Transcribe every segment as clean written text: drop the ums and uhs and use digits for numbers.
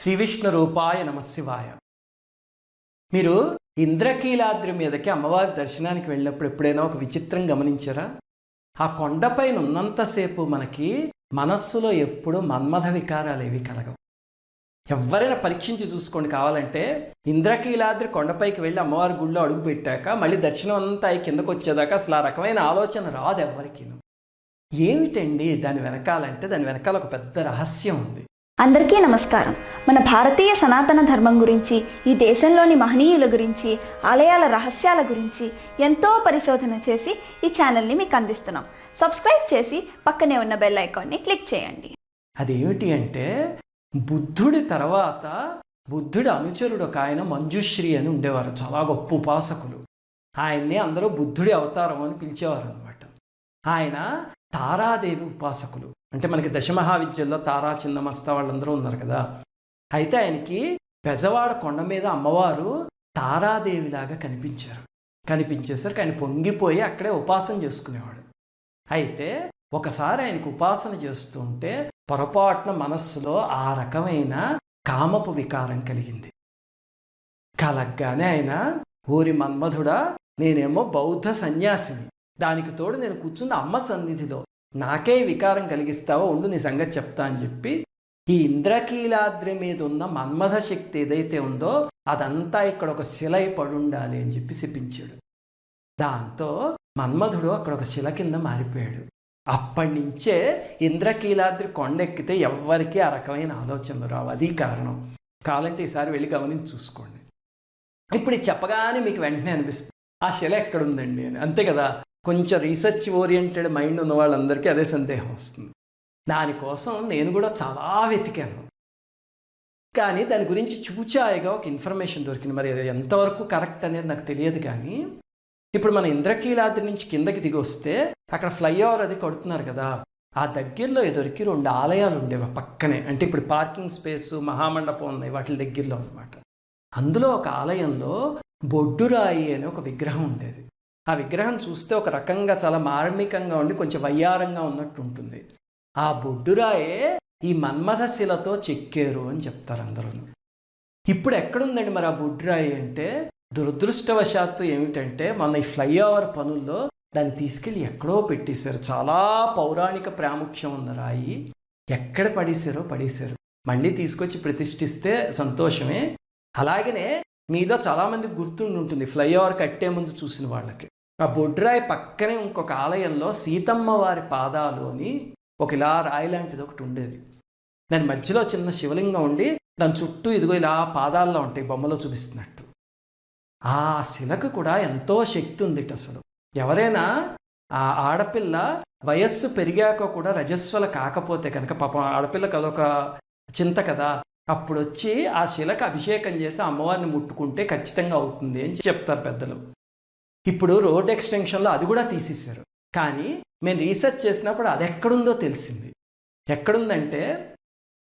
శ్రీ విష్ణు రూపాయ నమశివాయ. మీరు ఇంద్రకీలాద్రి మీదకి అమ్మవారి దర్శనానికి వెళ్ళినప్పుడు ఎప్పుడైనా ఒక విచిత్రం గమనించారా? ఆ కొండపైన ఉన్నంతసేపు మనకి మనస్సులో ఎప్పుడు మన్మథ వికారాలు ఏవి కలగవు. ఎవరైనా పరీక్షించి చూసుకోండి కావాలంటే. ఇంద్రకీలాద్రి కొండపైకి వెళ్ళి అమ్మవారి గుళ్ళో అడుగు పెట్టాక మళ్ళీ దర్శనం అంతా అయి కిందకు వచ్చేదాకా అసలు ఆ రకమైన ఆలోచన రాదు ఎవరికి. ఏమిటండి దాని వెనకాలంటే దాని వెనకాల ఒక పెద్ద రహస్యం ఉంది. అందరికీ నమస్కారం. మన భారతీయ సనాతన ధర్మం గురించి, ఈ దేశంలోని మహనీయుల గురించి, ఆలయాల రహస్యాల గురించి ఎంతో పరిశోధన చేసి ఈ ఛానల్ని మీకు అందిస్తున్నాం. సబ్స్క్రైబ్ చేసి పక్కనే ఉన్న బెల్ ఐకాన్ని క్లిక్ చేయండి. అదేమిటి అంటే, బుద్ధుడి తర్వాత బుద్ధుడి అనుచరుడు ఒక ఆయన మంజుశ్రీ అని ఉండేవారు. చాలా గొప్ప ఉపాసకులు. ఆయన్ని అందరూ బుద్ధుడి అవతారం అని పిలిచేవారు అనమాట. ఆయన తారాదేవి ఉపాసకులు. అంటే మనకి దశమహావిద్యల్లో తారా, చిన్నమస్త వాళ్ళందరూ ఉన్నారు కదా. అయితే ఆయనకి బెజవాడ కొండ మీద అమ్మవారు తారాదేవిలాగా కనిపించేసరికి ఆయన పొంగిపోయి అక్కడే ఉపాసన చేసుకునేవాడు. అయితే ఒకసారి ఆయనకు ఉపాసన చేస్తుంటే పొరపాటున మనస్సులో ఆ రకమైన కామపు వికారం కలిగింది. కలగ్గానే ఆయన, ఓరి మన్మధుడా, నేనేమో బౌద్ధ సన్యాసిని, దానికి తోడు నేను కూర్చున్న అమ్మ సన్నిధిలో నాకే వికారం కలిగిస్తావో ఉండు, నీ సంగతి చెప్తా అని చెప్పి ఈ ఇంద్రకీలాద్రి మీద ఉన్న మన్మథ శక్తి ఏదైతే ఉందో అదంతా ఇక్కడ ఒక శిలై పడుండాలి అని చెప్పి శపించాడు. దాంతో మన్మధుడు అక్కడ ఒక శిల కింద మారిపోయాడు. అప్పటి నుంచే ఇంద్రకీలాద్రి కొండెక్కితే ఎవ్వరికీ ఆ రకమైన ఆలోచనలు రావు. అది కారణం. కావాలంటే ఈసారి వెళ్ళి గమనించి చూసుకోండి. ఇప్పుడు ఇది చెప్పగానే మీకు వెంటనే అనిపిస్తుంది ఆ శిల ఎక్కడుందండి అని. అంతే కదా, కొంచెం రీసెర్చ్ ఓరియంటెడ్ మైండ్ ఉన్న వాళ్ళందరికీ అదే సందేహం వస్తుంది. దానికోసం నేను కూడా చాలా వెతికాను, కానీ దాని గురించి చూచాయిగా ఒక ఇన్ఫర్మేషన్ దొరికింది. మరి అది ఎంతవరకు కరెక్ట్ అనేది నాకు తెలియదు. కానీ ఇప్పుడు మన ఇంద్రకీలాద్రి నుంచి కిందకి దిగి వస్తే అక్కడ ఫ్లైఓవర్ అది కడుతున్నారు కదా, ఆ దగ్గరలో ఎదురికి 2 ఆలయాలు ఉండేవి పక్కనే. అంటే ఇప్పుడు పార్కింగ్ స్పేసు, మహామండపం ఉన్నాయి వాటి దగ్గరలో అనమాట. అందులో ఒక ఆలయంలో బొడ్డురాయి అనే ఒక విగ్రహం ఉండేది. ఆ విగ్రహం చూస్తే ఒక రకంగా చాలా మార్మికంగా ఉండి కొంచెం వయ్యారంగా ఉన్నట్టు ఉంటుంది. ఆ బొడ్డురాయే ఈ మన్మథ శిలతో చెక్కారు అని చెప్తారు అందరూ. ఇప్పుడు ఎక్కడుందండి మరి ఆ బొడ్డురాయి అంటే, దురదృష్టవశాత్తు ఏమిటంటే మన ఈ ఫ్లైఓవర్ పనుల్లో దాన్ని తీసుకెళ్ళి ఎక్కడో పెట్టేశారు. చాలా పౌరాణిక ప్రాముఖ్యం ఉన్న రాయి ఎక్కడ పడేశారు. మళ్ళీ తీసుకొచ్చి ప్రతిష్ఠిస్తే సంతోషమే. అలాగనే మీలో చాలామంది గుర్తుండి ఉంటుంది, ఫ్లైఓవర్ కట్టే ముందు చూసిన వాళ్ళకి. ఆ బొడ్రాయి పక్కనే ఇంకొక ఆలయంలో సీతమ్మ వారి పాదాలు అని ఒక ఇలా రాయి లాంటిది ఒకటి ఉండేది. దాని మధ్యలో చిన్న శివలింగం ఉండి దాని చుట్టూ ఇదిగో ఇలా పాదాల్లో ఉంటాయి బొమ్మలో చూపిస్తున్నట్టు. ఆ శిలకు కూడా ఎంతో శక్తి ఉంది. అసలు ఎవరైనా ఆ ఆడపిల్ల వయస్సు పెరిగాక కూడా రజస్వల కాకపోతే కనుక, పాపం ఆడపిల్లకి అదొక చింత కదా, అప్పుడు వచ్చి ఆ శిలకు అభిషేకం చేసి అమ్మవారిని ముట్టుకుంటే ఖచ్చితంగా అవుతుంది అని చెప్తారు పెద్దలు. ఇప్పుడు రోడ్ ఎక్స్టెన్షన్లో అది కూడా తీసేశారు. కానీ మేము రీసెర్చ్ చేసినప్పుడు అది ఎక్కడుందో తెలిసింది. ఎక్కడుందంటే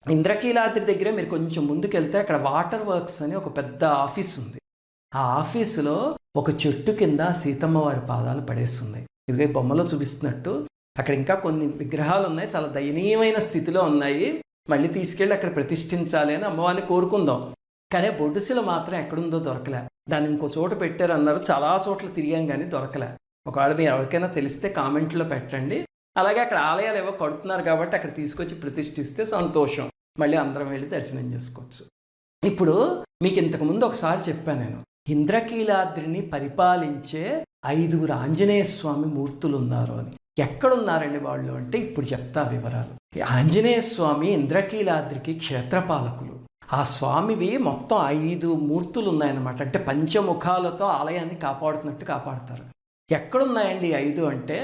ఇంద్రకీలాద్రి దగ్గర మీరు కొంచెం ముందుకెళ్తే అక్కడ వాటర్ వర్క్స్ అని ఒక పెద్ద ఆఫీస్ ఉంది. ఆ ఆఫీసులో ఒక చెట్టు కింద సీతమ్మ వారి పాదాలు పడేస్తున్నాయి. ఇదిగో బొమ్మలో చూపిస్తున్నట్టు అక్కడ ఇంకా కొన్ని విగ్రహాలు ఉన్నాయి, చాలా దయనీయమైన స్థితిలో ఉన్నాయి. మళ్ళీ తీసుకెళ్ళి అక్కడ ప్రతిష్ఠించాలి అని అమ్మవారిని కోరుకుందాం. కానీ బొడ్డుశిల మాత్రం ఎక్కడుందో దొరకలే. దాన్ని ఇంకో చోట పెట్టారు అన్నారు. చాలా చోట్ల తిరిగాం కానీ దొరకలే. ఒకవేళ మీరు ఎవరికైనా తెలిస్తే కామెంట్లో పెట్టండి. అలాగే అక్కడ ఆలయాలు ఏవో కడుతున్నారు కాబట్టి అక్కడ తీసుకొచ్చి ప్రతిష్ఠిస్తే సంతోషం. మళ్ళీ అందరం వెళ్ళి దర్శనం చేసుకోవచ్చు. ఇప్పుడు మీకు ఇంతకుముందు ఒకసారి చెప్పాను నేను, ఇంద్రకీలాద్రిని పరిపాలించే 5 ఆంజనేయ స్వామి మూర్తులు ఉన్నారు అని. ఎక్కడున్నారండి వాళ్ళు అంటే ఇప్పుడు చెప్తా వివరాలు. ఆంజనేయ స్వామి ఇంద్రకీలాద్రికి క్షేత్రపాలకులు. ఆ స్వామివి మొత్తం 5 మూర్తులు ఉన్నాయన్నమాట. అంటే పంచముఖాలతో ఆలయాన్ని కాపాడుతున్నట్టు కాపాడుతారు. ఎక్కడున్నాయండి 5 అంటే,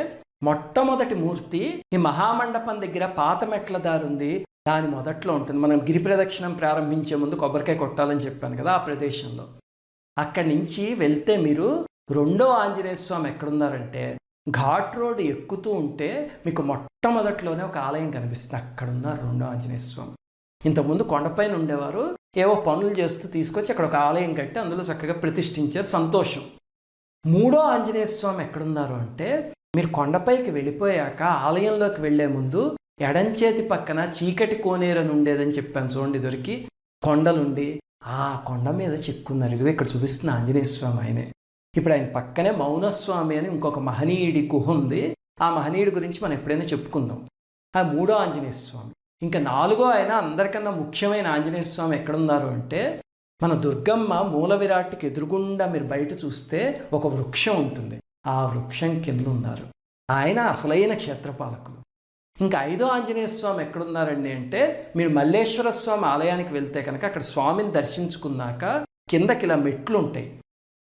మొట్టమొదటి మూర్తి ఈ మహామండపం దగ్గర పాత మెట్ల దారి ఉంది, దాని మొదట్లో ఉంటుంది. మనం గిరి ప్రదక్షిణం ప్రారంభించే ముందు కొబ్బరికాయ కొట్టాలని చెప్పాను కదా, ఆ ప్రదేశంలో. అక్కడి నుంచి వెళ్తే మీరు 2వ ఆంజనేయ స్వామి ఎక్కడున్నారంటే, ఘాట్ రోడ్ ఎక్కుతూ ఉంటే మీకు మొట్టమొదట్లోనే ఒక ఆలయం కనిపిస్తుంది. అక్కడున్నారు 2వ ఆంజనేయ స్వామి. ఇంతకుముందు కొండపైన ఉండేవారు, ఏవో పనులు చేస్తూ తీసుకొచ్చి అక్కడ ఒక ఆలయం కట్టి అందులో చక్కగా ప్రతిష్ఠించారు, సంతోషం. 3వ ఆంజనేయ స్వామి ఎక్కడున్నారు అంటే, మీరు కొండపైకి వెళ్ళిపోయాక ఆలయంలోకి వెళ్లే ముందు ఎడంచేతి పక్కన చీకటి కోనేరని ఉండేదని చెప్పాను చూడండి. దొరికి కొండలుండి ఆ కొండ మీద చెక్కున్నారు. ఇదిగో ఇక్కడ చూపిస్తున్న ఆంజనేయ స్వామి ఆయనే. ఇప్పుడు ఆయన పక్కనే మౌనస్వామి అని ఇంకొక మహనీయుడి గుహ ఉంది. ఆ మహనీయుడి గురించి మనం ఎప్పుడైనా చెప్పుకుందాం. ఆ 3వ ఆంజనేయ స్వామి. ఇంకా 4వ ఆయన అందరికన్నా ముఖ్యమైన ఆంజనేయ స్వామి ఎక్కడున్నారు అంటే మన దుర్గమ్మ మూల విరాట్కి ఎదురుగుండా మీరు బయట చూస్తే ఒక వృక్షం ఉంటుంది. ఆ వృక్షం కింద ఉన్నారు. ఆయన అసలైన క్షేత్రపాలకులు. ఇంకా 5వ ఆంజనేయ స్వామి ఎక్కడున్నారండి అంటే మీరు మల్లేశ్వర స్వామి ఆలయానికి వెళ్తే కనుక అక్కడ స్వామిని దర్శించుకున్నాక కిందకి ఇలా మెట్లు ఉంటాయి.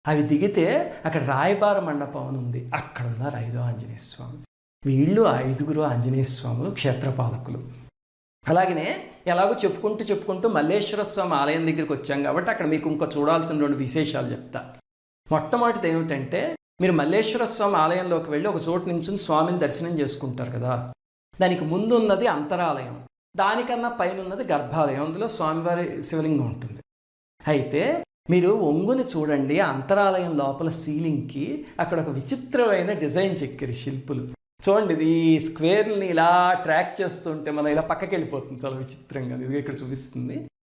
అవి దిగితే అక్కడ రాయబార మండపం అని ఉంది. అక్కడ ఉన్నారు 5వ ఆంజనేయ స్వామి. వీళ్ళు 5గురు ఆంజనేయ స్వాములు క్షేత్రపాలకులు. అలాగనే ఎలాగో చెప్పుకుంటూ మల్లేశ్వర స్వామి ఆలయం దగ్గరికి వచ్చాం కాబట్టి అక్కడ మీకు ఇంకా చూడాల్సిన 2 విశేషాలు చెప్తా. మొట్టమొదటిది ఏమిటంటే మీరు మల్లేశ్వర స్వామి ఆలయంలోకి వెళ్ళి ఒక చోటు నుంచి స్వామిని దర్శనం చేసుకుంటారు కదా, దానికి ముందు ఉన్నది అంతరాలయం, దానికన్నా పైన ఉన్నది గర్భాలయం. అందులో స్వామివారి శివలింగం ఉంటుంది. అయితే మీరు ఒంగుని చూడండి, అంతరాలయం లోపల సీలింగ్కి అక్కడ ఒక విచిత్రమైన డిజైన్ చెక్కారు శిల్పులు. చూడండి, ఇది స్క్వేర్ని ఇలా ట్రాక్ చేస్తుంటే మనం ఇలా పక్కకి వెళ్ళిపోతుంది, చాలా విచిత్రంగా. ఇది ఇక్కడ చూపిస్తుంది,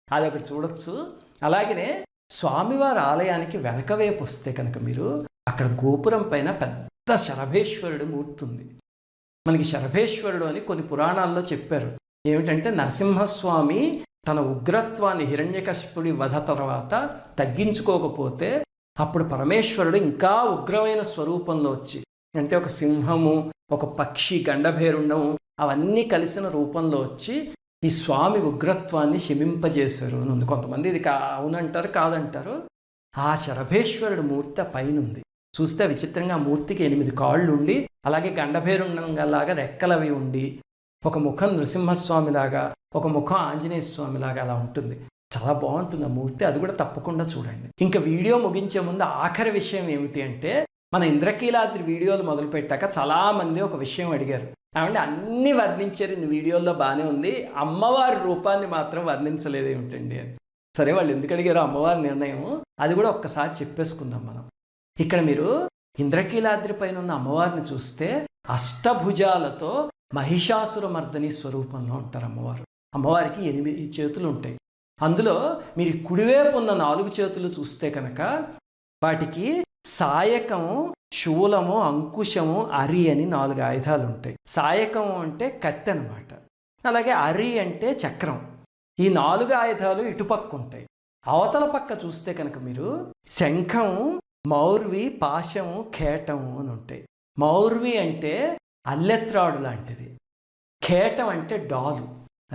అది అక్కడ చూడొచ్చు. అలాగనే స్వామివారి ఆలయానికి వెనక వైపు వస్తే కనుక మీరు అక్కడ గోపురం పైన పెద్ద శరభేశ్వరుడు మూర్తి ఉంది. మనకి శరభేశ్వరుడు అని కొన్ని పురాణాల్లో చెప్పారు. ఏమిటంటే నరసింహస్వామి తన ఉగ్రత్వాన్ని హిరణ్యకశిపుడి వధ తర్వాత తగ్గించుకోకపోతే అప్పుడు పరమేశ్వరుడు ఇంకా ఉగ్రమైన స్వరూపంలో వచ్చి, అంటే ఒక సింహము, ఒక పక్షి, గండభేరుండము అవన్నీ కలిసిన రూపంలో వచ్చి ఈ స్వామి ఉగ్రత్వాన్ని శమింపజేశారు అని ఉంది. కొంతమంది ఇది అవునంటారు, కాదంటారు. ఆ శరభేశ్వరుడు మూర్తి పైన ఉంది. చూస్తే విచిత్రంగా ఆ మూర్తికి 8 కాళ్ళు ఉండి, అలాగే గండభేరుండంలాగా రెక్కలవి ఉండి, ఒక ముఖం నృసింహస్వామిలాగా, ఒక ముఖం ఆంజనేయ స్వామిలాగా అలా ఉంటుంది. చాలా బాగుంటుంది ఆ మూర్తి. అది కూడా తప్పకుండా చూడండి. ఇంకా వీడియో ముగించే ముందు ఆఖరి విషయం ఏమిటి అంటే మన ఇంద్రకీలాద్రి వీడియోలు మొదలుపెట్టాక చాలామంది ఒక విషయం అడిగారు. ఏమంటే అన్నీ వర్ణించారు ఈ వీడియోల్లో బాగానే ఉంది, అమ్మవారి రూపాన్ని మాత్రం వర్ణించలేదు ఏమిటండి అని. సరే, వాళ్ళు ఎందుకు అడిగారో అమ్మవారి నిర్ణయం అది కూడా ఒక్కసారి చెప్పేసుకుందాం మనం. ఇక్కడ మీరు ఇంద్రకీలాద్రి పైన ఉన్న అమ్మవారిని చూస్తే అష్టభుజాలతో మహిషాసురమర్దని స్వరూపంలో ఉంటారు అమ్మవారు. అమ్మవారికి 8 చేతులు ఉంటాయి. అందులో మీరు కుడివైపు ఉన్న 4 చేతులు చూస్తే కనుక వాటికి సాయకము, శూలము, అంకుశము, అరి అని 4 ఆయుధాలు ఉంటాయి. సాయకము అంటే కత్తి అనమాట. అలాగే అరి అంటే చక్రం. ఈ 4 ఆయుధాలు ఇటుపక్క ఉంటాయి. అవతల పక్క చూస్తే కనుక మీరు శంఖము, మౌర్వి, పాశము, ఖేటము అని ఉంటాయి. మౌర్వి అంటే అల్లెత్రాడు లాంటిది, ఖేటం అంటే డాలు.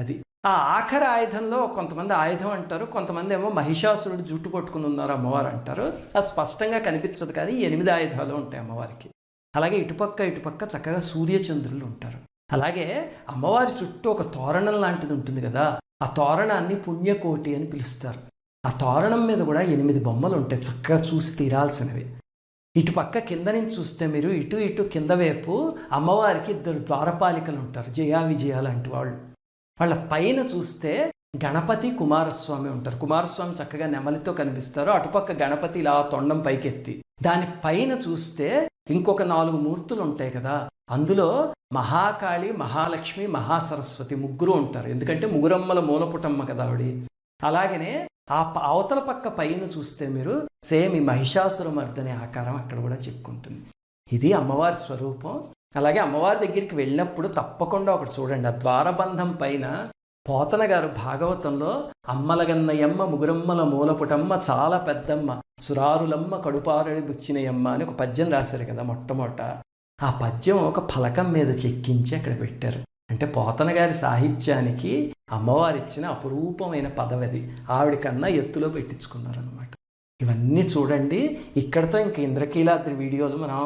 అది ఆ ఆఖరి ఆయుధంలో కొంతమంది ఆయుధం అంటారు, కొంతమంది ఏమో మహిషాసురుడు జుట్టు పట్టుకుని ఉన్నారు అమ్మవారు అంటారు. అది స్పష్టంగా కనిపించదు, కానీ 8 ఆయుధాలు ఉంటాయి అమ్మవారికి. అలాగే ఇటుపక్క చక్కగా సూర్యచంద్రులు ఉంటారు. అలాగే అమ్మవారి చుట్టూ ఒక తోరణం లాంటిది ఉంటుంది కదా, ఆ తోరణాన్ని పుణ్యకోటి అని పిలుస్తారు. ఆ తోరణం మీద కూడా 8 బొమ్మలు ఉంటాయి, చక్కగా చూసి తీరాల్సినవి. ఇటుపక్క కింద నుంచి చూస్తే మీరు ఇటు కింద వైపు అమ్మవారికి 2 ద్వారపాలికలు ఉంటారు, జయా విజయ లాంటి వాళ్ళు. వాళ్ళ పైన చూస్తే గణపతి, కుమారస్వామి ఉంటారు. కుమారస్వామి చక్కగా నెమలితో కనిపిస్తారు. అటుపక్క గణపతి ఇలా తొండం పైకెత్తి. దాని పైన చూస్తే ఇంకొక 4 మూర్తులు ఉంటాయి కదా, అందులో మహాకాళి, మహాలక్ష్మి, మహాసరస్వతి 3 ఉంటారు. ఎందుకంటే ముగురమ్మల మూలపుటమ్మ కదా ఆవిడి. అలాగనే ఆ అవతల పక్క పైన చూస్తే మీరు సేమ్ ఈ మహిషాసురమర్దని ఆకారం అక్కడ కూడా చెప్పుకుంటుంది. ఇది అమ్మవారి స్వరూపం. అలాగే అమ్మవారి దగ్గరికి వెళ్ళినప్పుడు తప్పకుండా ఒకటి చూడండి, ఆ ద్వారబంధం పైన పోతన గారు భాగవతంలో అమ్మలగన్నయమ్మ, ముగురమ్మల మూలపుటమ్మ, చాలా పెద్దమ్మ, సురారులమ్మ, కడుపారడి బుచ్చినయమ్మ అని ఒక పద్యం రాశారు కదా మొట్టమొదట. ఆ పద్యం ఒక ఫలకం మీద చెక్కించి అక్కడ పెట్టారు. అంటే పోతన గారి సాహిత్యానికి అమ్మవారు ఇచ్చిన అపురూపమైన పదవది. ఆవిడ కన్నా ఎత్తులో పెట్టించుకున్నారనమాట. ఇవన్నీ చూడండి. ఇక్కడతో ఇంక ఇంద్రకీలాద్రి వీడియోలు మనం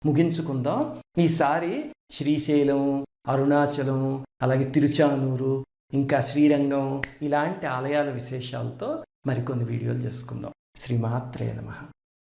ముగించుకుందాం. ఈసారి శ్రీశైలం, అరుణాచలం, అలాగే తిరుచానూరు, ఇంకా శ్రీరంగం ఇలాంటి ఆలయాల విశేషాలతో మరికొన్ని వీడియోలు చేసుకుందాం. శ్రీమాత్రే నమః.